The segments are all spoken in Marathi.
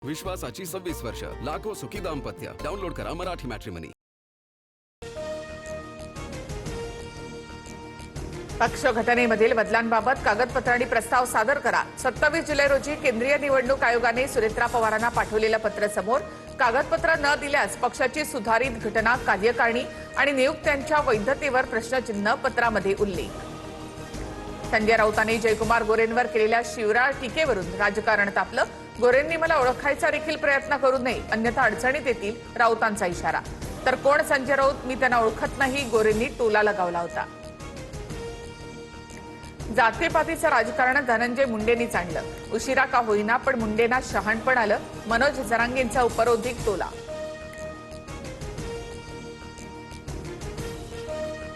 विश्वासाची 26 वर्ष, लाखो सुखी दाम्पत्य. डाउनलोड करा मराठी मॅट्रिमनी. पक्ष घटनेमधील बदलांबाबत कागदपत्र आणि प्रस्ताव सादर करा. 27 जुलै रोजी केंद्रीय निवडणूक आयोगाने सुरेत्रा पवारांना पाठवलेलं पत्र समोर. कागदपत्र न दिल्यास पक्षाची सुधारित घटना, कार्यकारिणी आणि नियुक्त्यांच्या वैधतेवर प्रश्नचिन्ह. पत्रामध्ये उल्लेख. संजय राऊतांनी जयकुमार गोरेंवर केलेल्या शिवराळ टीकेवरून राजकारण तापलं. गोरेंनी मला ओळखायचा देखील प्रयत्न करू नये, अन्यथा अडचणीत येतील, राऊतांचा इशारा. तर कोण संजय राऊत, मी त्यांना ओळखत नाही, गोरेंनी टोला लगावला होता. जातीपातीचं राजकारण धनंजय मुंडेंनीच आणलं. उशिरा का होईना पण मुंडेंना शहाणपण आलं. मनोज जरांगेंचा उपरोधिक टोला.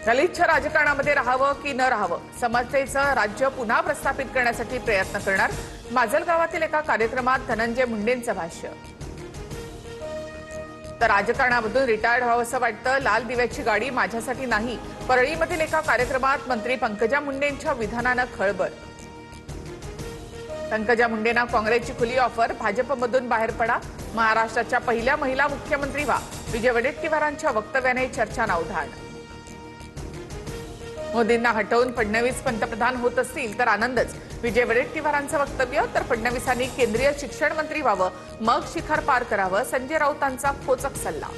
गलिच्छ राजकारणामध्ये राहावं की न राहावं, समतेचं राज्य पुन्हा प्रस्थापित करण्यासाठी प्रयत्न करणार. माजलगावातील एका कार्यक्रमात धनंजय मुंडेंचं भाष्य. तर राजकारणामधून रिटायर्ड व्हावंसं वाटतं, लाल दिव्याची गाडी माझ्यासाठी नाही. परळीमधील एका कार्यक्रमात मंत्री पंकजा मुंडेंच्या विधानानं खळबळ. पंकजा मुंडेंना काँग्रेसची खुली ऑफर, भाजपमधून बाहेर पडा, महाराष्ट्राच्या पहिल्या महिला मुख्यमंत्री व्हा. विजय वडेट्टीवारांच्या वक्तव्याने चर्चांना उधाण. मोदींना हटवून फडणवीस पंतप्रधान होत असतील तर आनंदच, विजय वडेट्टीवारांचं वक्तव्य. तर फडणवीसांनी केंद्रीय शिक्षण मंत्री व्हावं, मग शिखर पार करावं, संजय राऊतांचा खोचक सल्ला.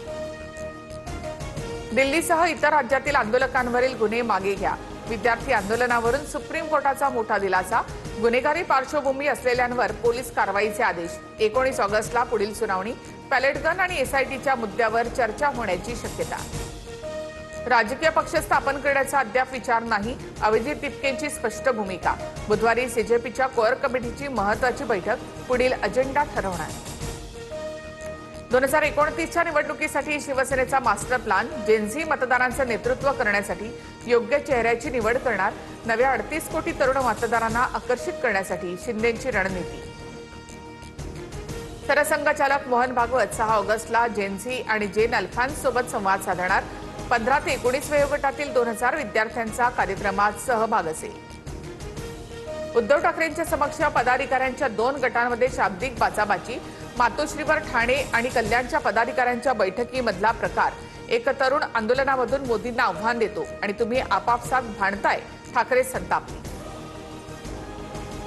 दिल्लीसह इतर राज्यातील आंदोलकांवरील गुन्हे मागे घ्या. विद्यार्थी आंदोलनावरून सुप्रीम कोर्टाचा मोठा दिलासा. गुन्हेगारी पार्श्वभूमी असलेल्यांवर पोलीस कारवाईचे आदेश. 19 ऑगस्टला पुढील सुनावणी. पॅलेट गन आणि एसआयटीच्या मुद्द्यावर चर्चा होण्याची शक्यता. राजकीय पक्ष स्थापन करण्याचा अद्याप विचार नाही, अभिजित तिपकेंची स्पष्ट भूमिका. बुधवारी सीजेपीच्या कोअर कमिटीची महत्वाची बैठक, पुढील अजेंडा ठरवणार. 2029च्या निवडणुकीसाठी शिवसेनेचा मास्टर प्लॅन. जेनझी मतदारांचं नेतृत्व करण्यासाठी योग्य चेहऱ्याची निवड करणार. नव्या 38 कोटी तरुण मतदारांना आकर्षित करण्यासाठी शिंदेंची रणनीती. सरसंघचालक मोहन भागवत 6 ऑगस्टला जेनझी आणि जेन अल्फांसोबत संवाद साधणार. 15 ते 19 वयोगटातील 2000 विद्यार्थ्यांचा कार्यक्रमात सहभाग असेल. उद्धव ठाकरेंच्या समक्ष पदाधिकाऱ्यांच्या 2 गटांमध्ये शाब्दिक बाचाबाची. मातोश्रीवर ठाणे आणि कल्याणच्या पदाधिकाऱ्यांच्या बैठकीमधला प्रकार. एक तरुण आंदोलनामधून मोदींना आव्हान देतो आणि तुम्ही आपापसात भांडताय, ठाकरे संतापले.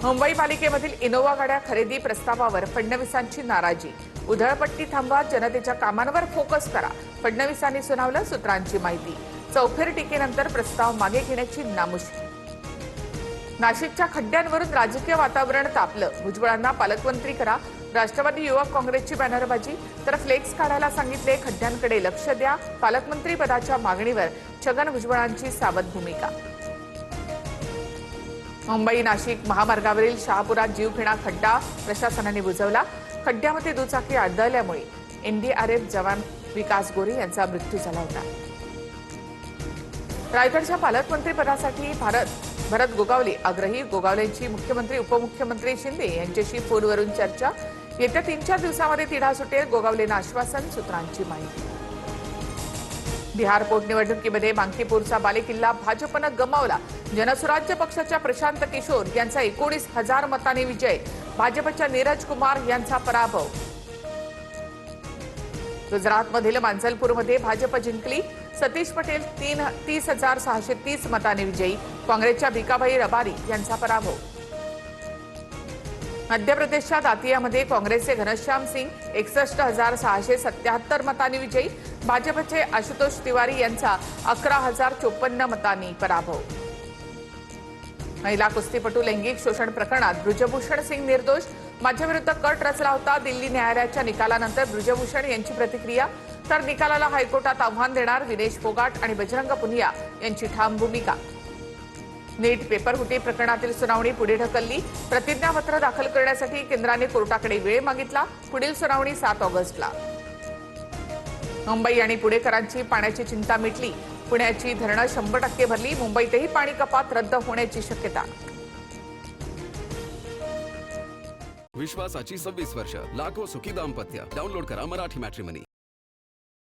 मुंबई पालिकेमधील इनोव्हा गाड्या खरेदी प्रस्तावावर फडणवीसांची नाराजी. उधळपट्टी थांबवा, जनतेच्या कामांवर फोकस करा, फडणवीसांनी सुनावलं. सूत्रांची माहिती. चौफेर टीकेनंतर प्रस्ताव मागे घेण्याची नामुष्की. नाशिकच्या खड्ड्यांवरून राजकीय वातावरण तापलं. भुजबळांना पालकमंत्री करा. राष्ट्रवादी युवक काँग्रेसची बॅनरबाजी. तर फ्लेक्स काढायला सांगितले, खड्ड्यांकडे लक्ष द्या. पालकमंत्री पदाच्या मागणीवर छगन भुजबळांची सावध भूमिका. मुंबई नाशिक महामार्गावरील शहापुरात जीवघेणा खड्डा प्रशासनाने बुजवला. खड्ड्यामध्ये दुचाकी आदळल्यामुळे एनडीआरएफ जवान विकास गोरे यांचा मृत्यू झाला होता. रायगडच्या पालकमंत्री पदासाठी भरत गोगावले आग्रही. गोगावलेंची मुख्यमंत्री उपमुख्यमंत्री शिंदे यांच्याशी फोनवरून चर्चा. येत्या 3-4 दिवसांमध्ये तिढा सुटेल, गोगावलेंना आश्वासन. सूत्रांची माहिती. बिहार पोटनिवडणुकीमध्ये बांकीपूरचा बालेकिल्ला भाजपनं गमावला. जनसुराज्य पक्षाच्या प्रशांत किशोर यांचा 19,000 मतांनी विजय. भाजपच्या नीरज कुमार यांचा पराभव. गुजरातमधील मांजलपूरमध्ये भाजप जिंकली. सतीश पटेल 30,630 मतांनी विजयी. काँग्रेसच्या भिकाभाई रबारी यांचा पराभव. मध्य प्रदेशच्या दातियामध्ये काँग्रेसचे घनश्याम सिंग 61,677 मतांनी विजयी. भाजपचे आशुतोष तिवारी यांचा 11,054 मतांनी पराभव. महिला कुस्तीपटू लैंगिक शोषण प्रकरणात ब्रिजभूषण सिंग निर्दोष. माझ्याविरुद्ध कट रचला होता. दिल्ली न्यायालयाच्या निकालानंतर ब्रिजभूषण यांची प्रतिक्रिया. तर निकालाला हायकोर्टात आव्हान देणार. विनेश फोगाट आणि बजरंग पुनिया यांची ठाम भूमिका. नीट पेपरफुटी प्रकरणातील सुनावणी पुढे ढकलली. प्रतिज्ञापत्र दाखल करण्यासाठी केंद्राने कोर्टाकडे वेळ मागितला. पुढील सुनावणी 7 ऑगस्टला. मुंबई आणि पुणेकरांची पाण्याची चिंता मिटली. पुण्याची धरणं 100% भरली. मुंबईतही पाणी कपात रद्द होण्याची शक्यता. विश्वासाची 26 वर्ष, लाखो सुखी दाम्पत्य. डाउनलोड करा मराठी मॅट्रिमनी.